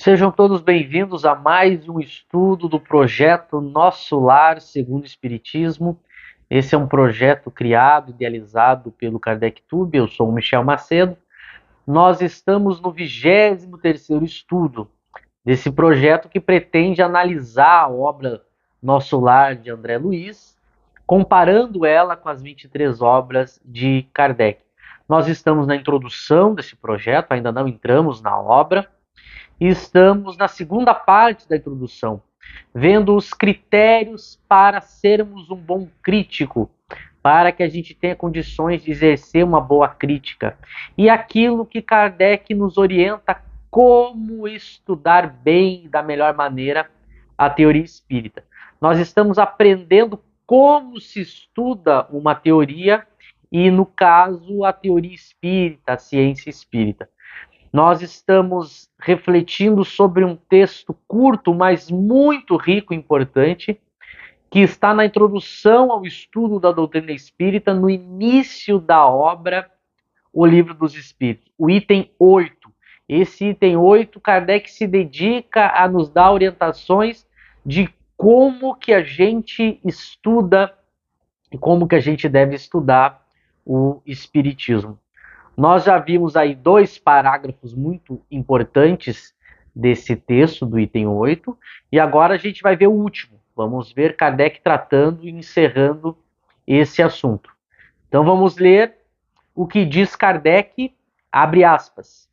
Sejam todos bem-vindos a mais um estudo do projeto Nosso Lar Segundo o Espiritismo. Esse é um projeto criado, idealizado pelo Kardec Tube. Eu sou o Michel Macedo. Nós estamos no 23º estudo desse projeto que pretende analisar a obra Nosso Lar de André Luiz, comparando ela com as 23 obras de Kardec. Nós estamos na introdução desse projeto, ainda não entramos na obra. E estamos na segunda parte da introdução, vendo os critérios para sermos um bom crítico, para que a gente tenha condições de exercer uma boa crítica. E aquilo que Kardec nos orienta como estudar bem e da melhor maneira a teoria espírita. Nós estamos aprendendo como se estuda uma teoria e, no caso, a teoria espírita, a ciência espírita. Nós estamos refletindo sobre um texto curto, mas muito rico e importante, que está na introdução ao estudo da doutrina espírita, no início da obra O Livro dos Espíritos, o item 8. Esse item 8, Kardec se dedica a nos dar orientações de como que a gente estuda e como que a gente deve estudar o Espiritismo. Nós já vimos aí dois parágrafos muito importantes desse texto, do item 8, e agora a gente vai ver o último. Vamos ver Kardec tratando e encerrando esse assunto. Então vamos ler o que diz Kardec, abre aspas.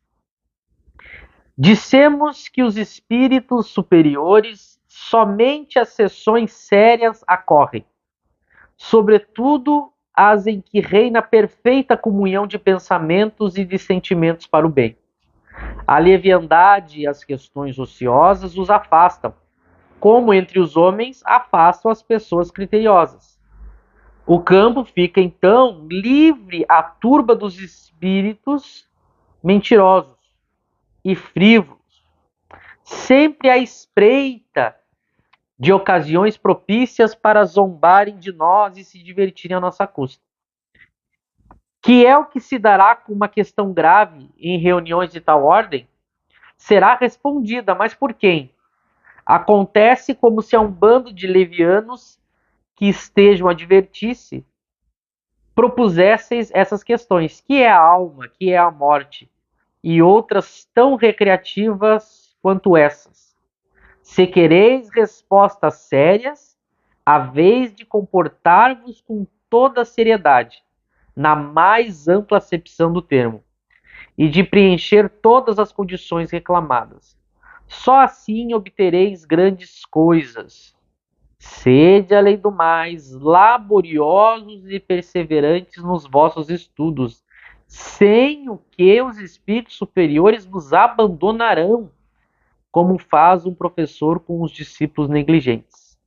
Dissemos que os espíritos superiores somente as sessões sérias ocorrem, sobretudo as em que reina perfeita comunhão de pensamentos e de sentimentos para o bem. A leviandade e as questões ociosas os afastam, como entre os homens afastam as pessoas criteriosas. O campo fica, então, livre à turba dos espíritos mentirosos e frívolos, sempre à espreita de ocasiões propícias para zombarem de nós e se divertirem à nossa custa. Que é o que se dará com uma questão grave em reuniões de tal ordem, será respondida, mas por quem? Acontece como se a um bando de levianos que estejam a divertir-se propusesseis essas questões, que é a alma, que é a morte, e outras tão recreativas quanto essas. Se quereis respostas sérias, haveis de comportar-vos com toda a seriedade, na mais ampla acepção do termo, e de preencher todas as condições reclamadas. Só assim obtereis grandes coisas. Sede, além do mais, laboriosos e perseverantes nos vossos estudos, sem o que os espíritos superiores vos abandonarão, como faz um professor com os discípulos negligentes.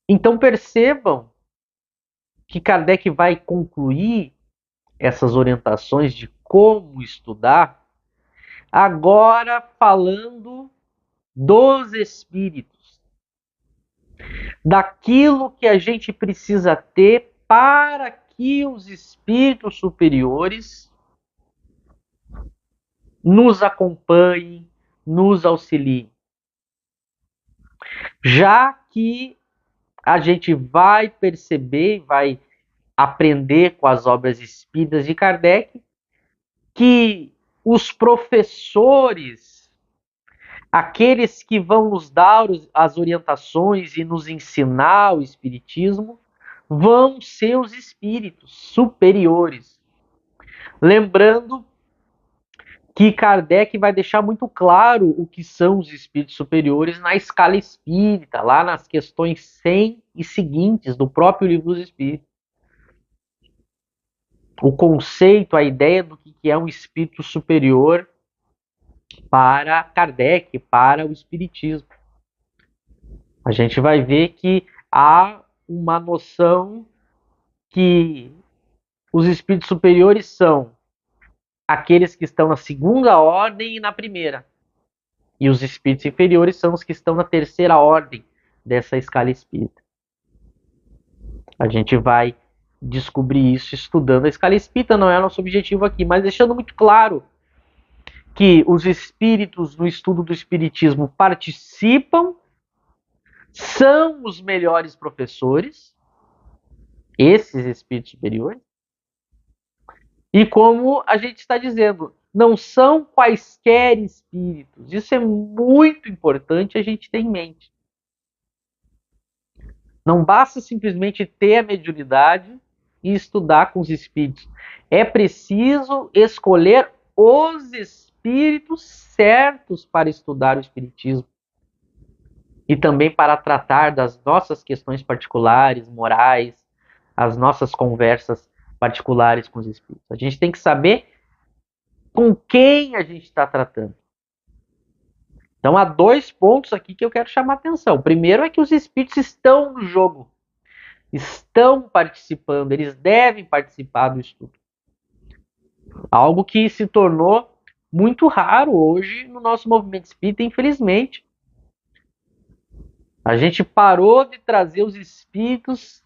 Então percebam que Kardec vai concluir essas orientações de como estudar, agora falando dos espíritos, daquilo que a gente precisa ter para que os espíritos superiores nos acompanhem, nos auxiliem. Já que a gente vai perceber, vai aprender com as obras espíritas de Kardec, que os professores, aqueles que vão nos dar as orientações e nos ensinar o espiritismo, vão ser os espíritos superiores. Lembrando que Kardec vai deixar muito claro o que são os espíritos superiores na escala espírita, lá nas questões 100 e seguintes do próprio Livro dos Espíritos. O conceito, a ideia do que é um espírito superior para Kardec, para o espiritismo. A gente vai ver que há uma noção que os espíritos superiores são aqueles que estão na segunda ordem e na primeira. E os espíritos inferiores são os que estão na terceira ordem dessa escala espírita. A gente vai descobrir isso estudando a escala espírita, não é nosso objetivo aqui, mas deixando muito claro que os espíritos no estudo do espiritismo participam, são os melhores professores, esses espíritos superiores, e como a gente está dizendo, não são quaisquer espíritos. Isso é muito importante a gente ter em mente. Não basta simplesmente ter a mediunidade e estudar com os espíritos. É preciso escolher os espíritos certos para estudar o espiritismo. E também para tratar das nossas questões particulares, morais, as nossas conversas particulares com os espíritos. A gente tem que saber com quem a gente está tratando. Então há 2 pontos aqui que eu quero chamar a atenção. O primeiro é que os espíritos estão no jogo, estão participando, eles devem participar do estudo. Algo que se tornou muito raro hoje no nosso movimento espírita, infelizmente. A gente parou de trazer os espíritos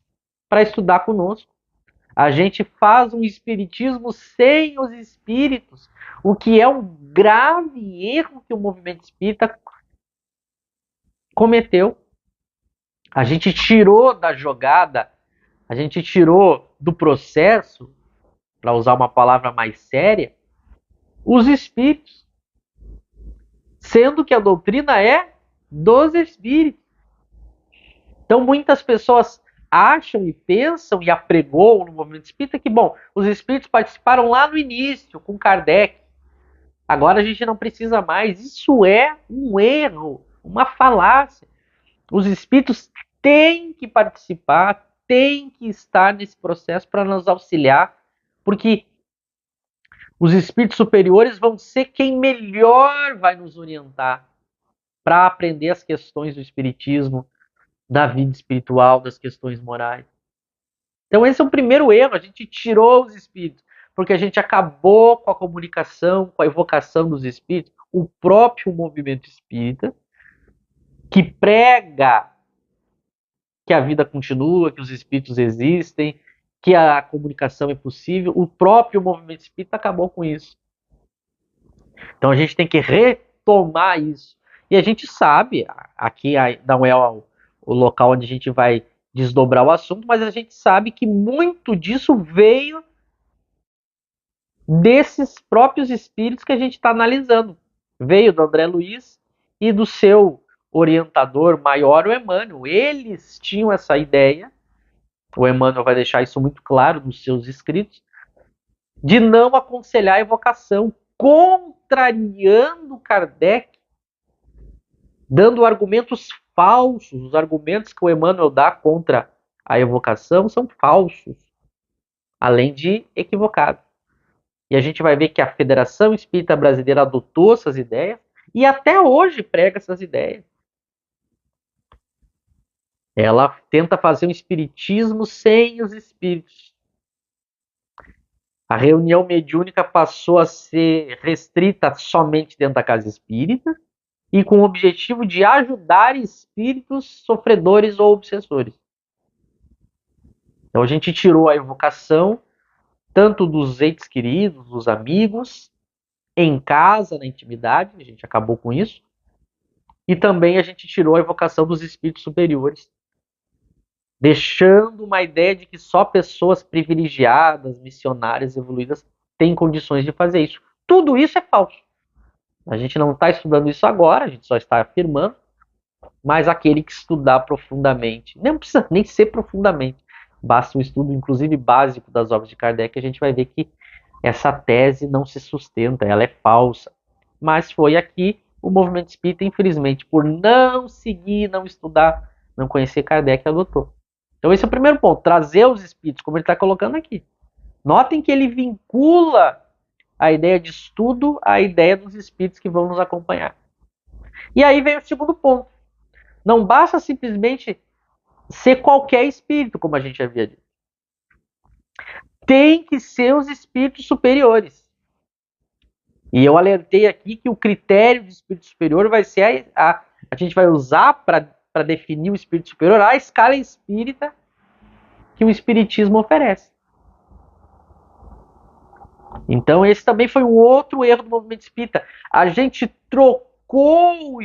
para estudar conosco. A gente faz um espiritismo sem os espíritos, o que é um grave erro que o movimento espírita cometeu. A gente tirou da jogada, a gente tirou do processo, para usar uma palavra mais séria, os espíritos. Sendo que a doutrina é dos espíritos. Então muitas pessoas acham e pensam e apregoam no movimento espírita que, bom, os espíritos participaram lá no início, com Kardec. Agora a gente não precisa mais. Isso é um erro, uma falácia. Os espíritos têm que participar, têm que estar nesse processo para nos auxiliar, porque os espíritos superiores vão ser quem melhor vai nos orientar para aprender as questões do espiritismo, da vida espiritual, das questões morais. Então esse é o primeiro erro, a gente tirou os espíritos, porque a gente acabou com a comunicação, com a evocação dos espíritos. O próprio movimento espírita, que prega que a vida continua, que os espíritos existem, que a comunicação é possível, o próprio movimento espírita acabou com isso. Então a gente tem que retomar isso. E a gente sabe, aqui não é o local onde a gente vai desdobrar o assunto, mas a gente sabe que muito disso veio desses próprios espíritos que a gente está analisando. Veio do André Luiz e do seu orientador maior, o Emmanuel. Eles tinham essa ideia, o Emmanuel vai deixar isso muito claro nos seus escritos, de não aconselhar a evocação, contrariando Kardec, dando argumentos falsos. Os argumentos que o Emmanuel dá contra a evocação são falsos, além de equivocados. E a gente vai ver que a Federação Espírita Brasileira adotou essas ideias e até hoje prega essas ideias. Ela tenta fazer um espiritismo sem os espíritos. A reunião mediúnica passou a ser restrita somente dentro da casa espírita e com o objetivo de ajudar espíritos sofredores ou obsessores. Então a gente tirou a evocação tanto dos entes queridos, dos amigos, em casa, na intimidade, a gente acabou com isso, e também a gente tirou a evocação dos espíritos superiores, deixando uma ideia de que só pessoas privilegiadas, missionárias, evoluídas, têm condições de fazer isso. Tudo isso é falso. A gente não está estudando isso agora, a gente só está afirmando, mas aquele que estudar profundamente, não precisa nem ser profundamente, basta um estudo, inclusive básico, das obras de Kardec, a gente vai ver que essa tese não se sustenta, ela é falsa. Mas foi aqui o movimento espírita, infelizmente, por não seguir, não estudar, não conhecer Kardec, adotou. Então esse é o primeiro ponto, trazer os espíritos, como ele está colocando aqui. Notem que ele vincula a ideia de estudo à ideia dos espíritos que vão nos acompanhar. E aí vem o segundo ponto. Não basta simplesmente ser qualquer espírito, como a gente havia dito. Tem que ser os espíritos superiores. E eu alertei aqui que o critério de espírito superior vai ser a gente vai usar para definir o espírito superior a escala espírita que o espiritismo oferece. Então esse também foi um outro erro do movimento espírita. A gente trocou